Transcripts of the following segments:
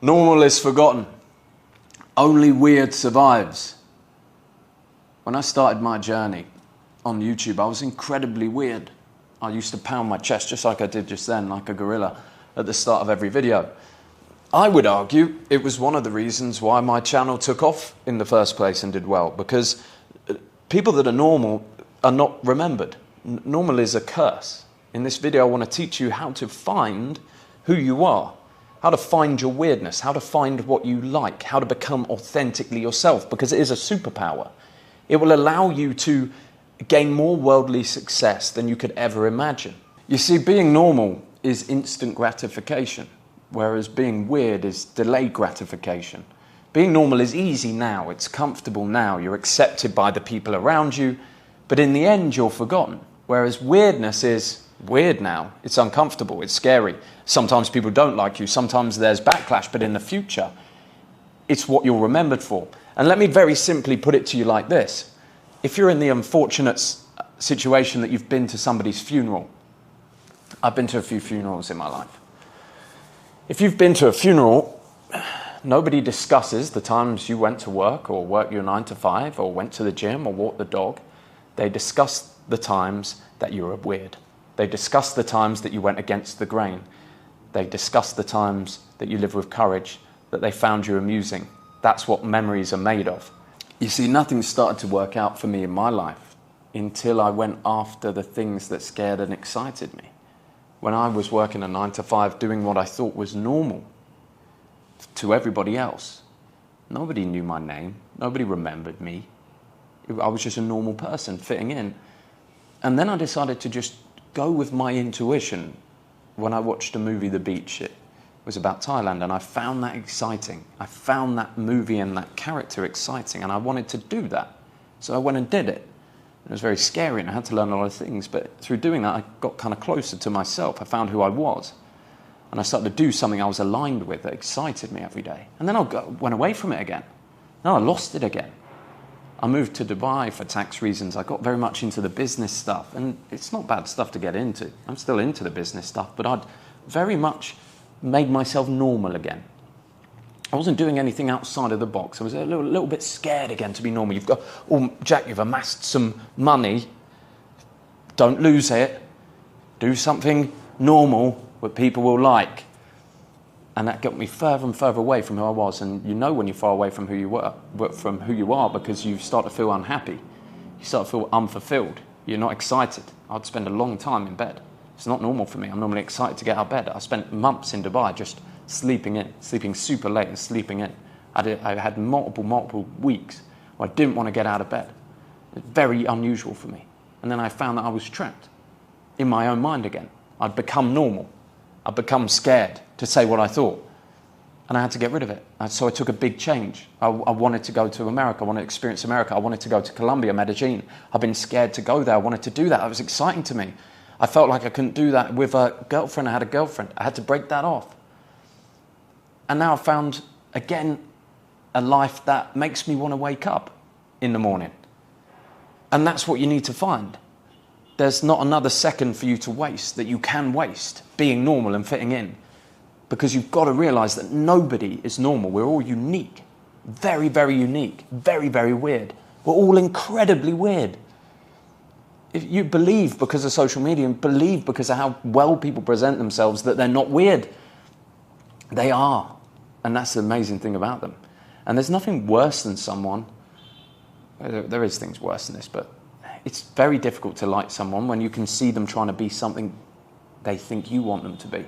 Normal is forgotten. Only weird survives. When I started my journey on YouTube, I was incredibly weird. I used to pound my chest just like I did just then, like a gorilla, at the start of every video. I would argue it was one of the reasons why my channel took off in the first place and did well, because people that are normal are not remembered. Normal is a curse. In this video, I want to teach you how to find who you are, how to find your weirdness, how to find what you like, how to become authentically yourself, because it is a superpower. It will allow you to gain more worldly success than you could ever imagine. You see, being normal is instant gratification, whereas being weird is delayed gratification. Being normal is easy now, it's comfortable now, you're accepted by the people around you, but in the end you're forgotten. Whereas weirdness is weird now, it's uncomfortable, it's scary. Sometimes people don't like you, sometimes there's backlash, but in the future, it's what you're remembered for. And let me very simply put it to you like this. If you're in the unfortunate situation that you've been to somebody's funeral, I've been to a few funerals in my life. If you've been to a funeral, nobody discusses the times you went to work or worked your 9 to 5 or went to the gym or walked the dog. They discuss the times that you were weird. They discuss the times that you went against the grain. They discuss the times that you lived with courage, that they found you amusing. That's what memories are made of. You see, nothing started to work out for me in my life until I went after the things that scared and excited me. When I was working a 9 to 5, doing what I thought was normal to everybody else. Nobody knew my name. Nobody remembered me. I was just a normal person fitting in. And then I decided to just go with my intuition when I watched the movie The Beach. It was about Thailand, and I found that exciting. I found that movie and that character exciting, and I wanted to do that. So I went and did it. It was very scary, and I had to learn a lot of things, but through doing that, I got kind of closer to myself. I found who I was, and I started to do something I was aligned with that excited me every day. And then I went away from it again. Then I lost it again. I moved to Dubai for tax reasons. I got very much into the business stuff, and it's not bad stuff to get into. I'm still into the business stuff, but I'd very much made myself normal again. I wasn't doing anything outside of the box. I was a little bit scared again to be normal. You've got, oh, Jack, you've amassed some money. Don't lose it. Do something normal that people will like. And that got me further and further away from who I was. And you know when you're far away from who you are, because you start to feel unhappy. You start to feel unfulfilled. You're not excited. I'd spend a long time in bed. It's not normal for me. I'm normally excited to get out of bed. I spent months in Dubai just sleeping super late and sleeping in. I had multiple weeks where I didn't want to get out of bed. It's very unusual for me. And then I found that I was trapped in my own mind again. I'd become normal. I'd become scared to say what I thought. And I had to get rid of it. So I took a big change. I wanted to go to America. I wanted to experience America. I wanted to go to Colombia, Medellin. I've been scared to go there. I wanted to do that. It was exciting to me. I felt like I couldn't do that with a girlfriend. I had a girlfriend. I had to break that off. And now I've found, again, a life that makes me want to wake up in the morning. And that's what you need to find. There's not another second for you to waste that you can waste being normal and fitting in. Because you've got to realize that nobody is normal. We're all unique. Very, very unique. Very, very weird. We're all incredibly weird. If you believe because of social media and believe because of how well people present themselves that they're not weird, they are. And that's the amazing thing about them. And there's nothing worse than someone. There is things worse than this, but it's very difficult to like someone when you can see them trying to be something they think you want them to be,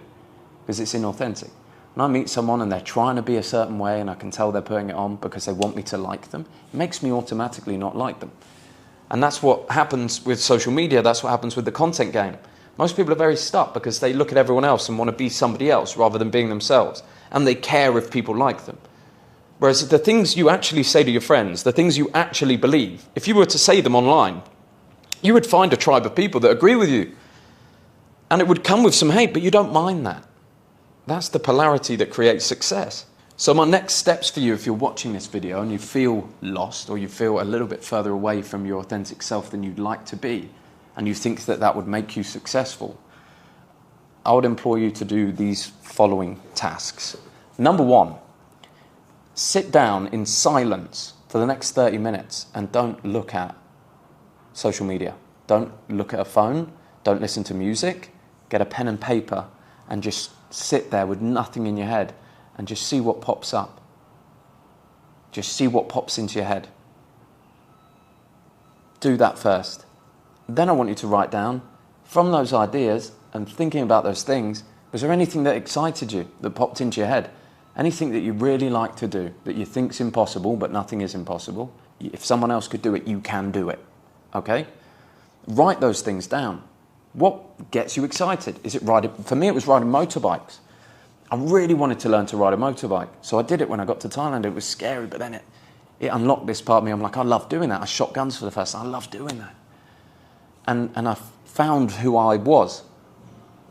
because it's inauthentic. When I meet someone and they're trying to be a certain way and I can tell they're putting it on because they want me to like them, it makes me automatically not like them. And that's what happens with social media. That's what happens with the content game. Most people are very stuck because they look at everyone else and want to be somebody else rather than being themselves. And they care if people like them. Whereas the things you actually say to your friends, the things you actually believe, if you were to say them online, you would find a tribe of people that agree with you. And it would come with some hate, but you don't mind that. That's the polarity that creates success. So my next steps for you, if you're watching this video and you feel lost or you feel a little bit further away from your authentic self than you'd like to be, and you think that that would make you successful, I would implore you to do these following tasks. Number 1, sit down in silence for the next 30 minutes and don't look at social media. Don't look at a phone, don't listen to music, get a pen and paper and just sit there with nothing in your head and just see what pops up. Just see what pops into your head. Do that first. Then I want you to write down, from those ideas and thinking about those things, was there anything that excited you, that popped into your head? Anything that you really like to do, that you think's impossible, but nothing is impossible? If someone else could do it, you can do it, okay? Write those things down. What gets you excited? Is it riding? For me, it was riding motorbikes. I really wanted to learn to ride a motorbike. So I did it when I got to Thailand. It was scary, but then it unlocked this part of me. I'm like, I love doing that. I shot guns for the first time. I love doing that. And I found who I was,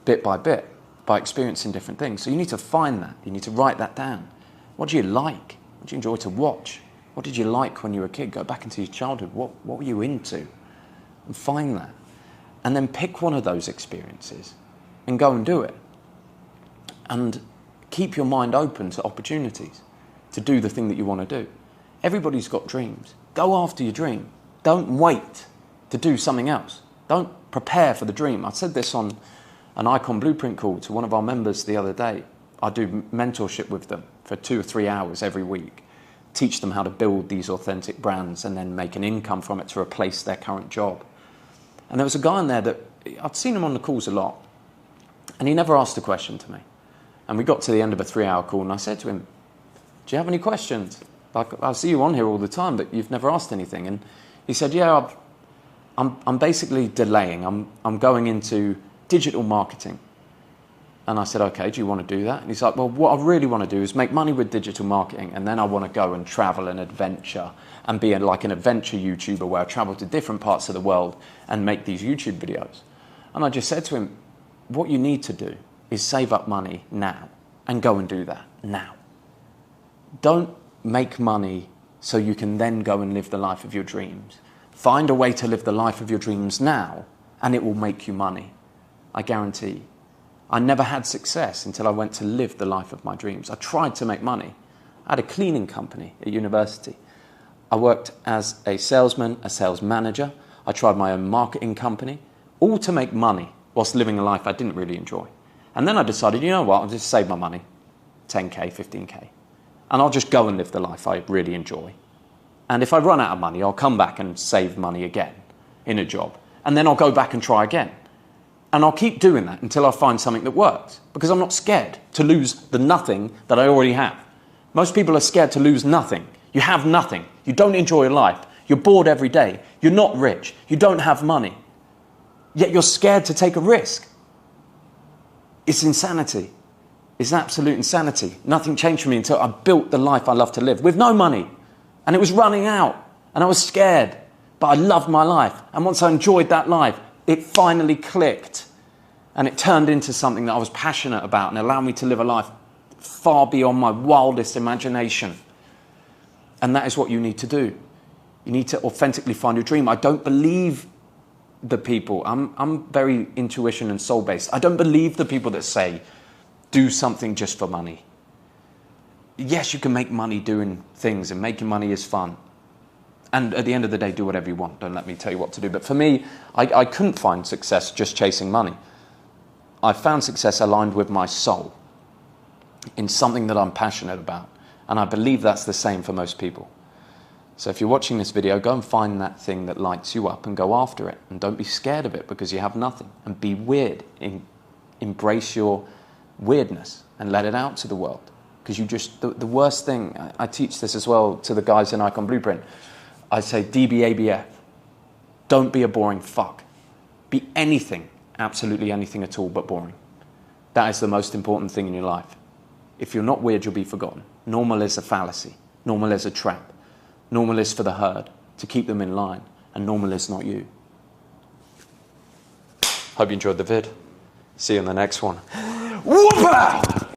bit by bit, by experiencing different things. So you need to find that. You need to write that down. What do you like? What do you enjoy to watch? What did you like when you were a kid? Go back into your childhood. What were you into? And find that. And then pick one of those experiences and go and do it. And keep your mind open to opportunities to do the thing that you want to do. Everybody's got dreams. Go after your dream. Don't wait to do something else. Don't prepare for the dream. I said this on an Icon Blueprint call to one of our members the other day. I do mentorship with them for 2 or 3 hours every week. Teach them how to build these authentic brands and then make an income from it to replace their current job. And there was a guy in there that, I'd seen him on the calls a lot, and he never asked a question to me. And we got to the end of a 3-hour call and I said to him, do you have any questions? Like, I see you on here all the time, but you've never asked anything. And he said, yeah, I'm basically delaying. I'm going into digital marketing. And I said, okay, do you want to do that? And he's like, well, what I really want to do is make money with digital marketing, and then I want to go and travel and adventure and be like an adventure YouTuber where I travel to different parts of the world and make these YouTube videos. And I just said to him, what you need to do is save up money now and go and do that now. Don't make money so you can then go and live the life of your dreams. Find a way to live the life of your dreams now, and it will make you money. I guarantee. I never had success until I went to live the life of my dreams. I tried to make money. I had a cleaning company at university. I worked as a salesman, a sales manager. I tried my own marketing company, all to make money whilst living a life I didn't really enjoy. And then I decided, you know what, I'll just save my money, 10K, 15K. And I'll just go and live the life I really enjoy. And if I run out of money, I'll come back and save money again in a job. And then I'll go back and try again. And I'll keep doing that until I find something that works. Because I'm not scared to lose the nothing that I already have. Most people are scared to lose nothing. You have nothing. You don't enjoy your life. You're bored every day. You're not rich. You don't have money. Yet you're scared to take a risk. It's insanity. It's absolute insanity. Nothing changed for me until I built the life I love to live with no money. And it was running out. And I was scared. But I loved my life. And once I enjoyed that life, it finally clicked. And it turned into something that I was passionate about and allowed me to live a life far beyond my wildest imagination. And that is what you need to do. You need to authentically find your dream. I don't believe the people. I'm very intuition and soul-based. I don't believe the people that say, do something just for money. Yes, you can make money doing things, and making money is fun. And at the end of the day, do whatever you want. Don't let me tell you what to do. But for me, I couldn't find success just chasing money. I found success aligned with my soul in something that I'm passionate about. And I believe that's the same for most people. So if you're watching this video, go and find that thing that lights you up and go after it. And don't be scared of it because you have nothing. And be weird. Embrace your weirdness and let it out to the world. Because you just, the worst thing, I teach this as well to the guys in Icon Blueprint. I say DBABF. Don't be a boring fuck. Be anything, absolutely anything at all but boring. That is the most important thing in your life. If you're not weird, you'll be forgotten. Normal is a fallacy. Normal is a trap. Normal is for the herd, to keep them in line. And normal is not you. Hope you enjoyed the vid. See you in the next one. Whoop-a!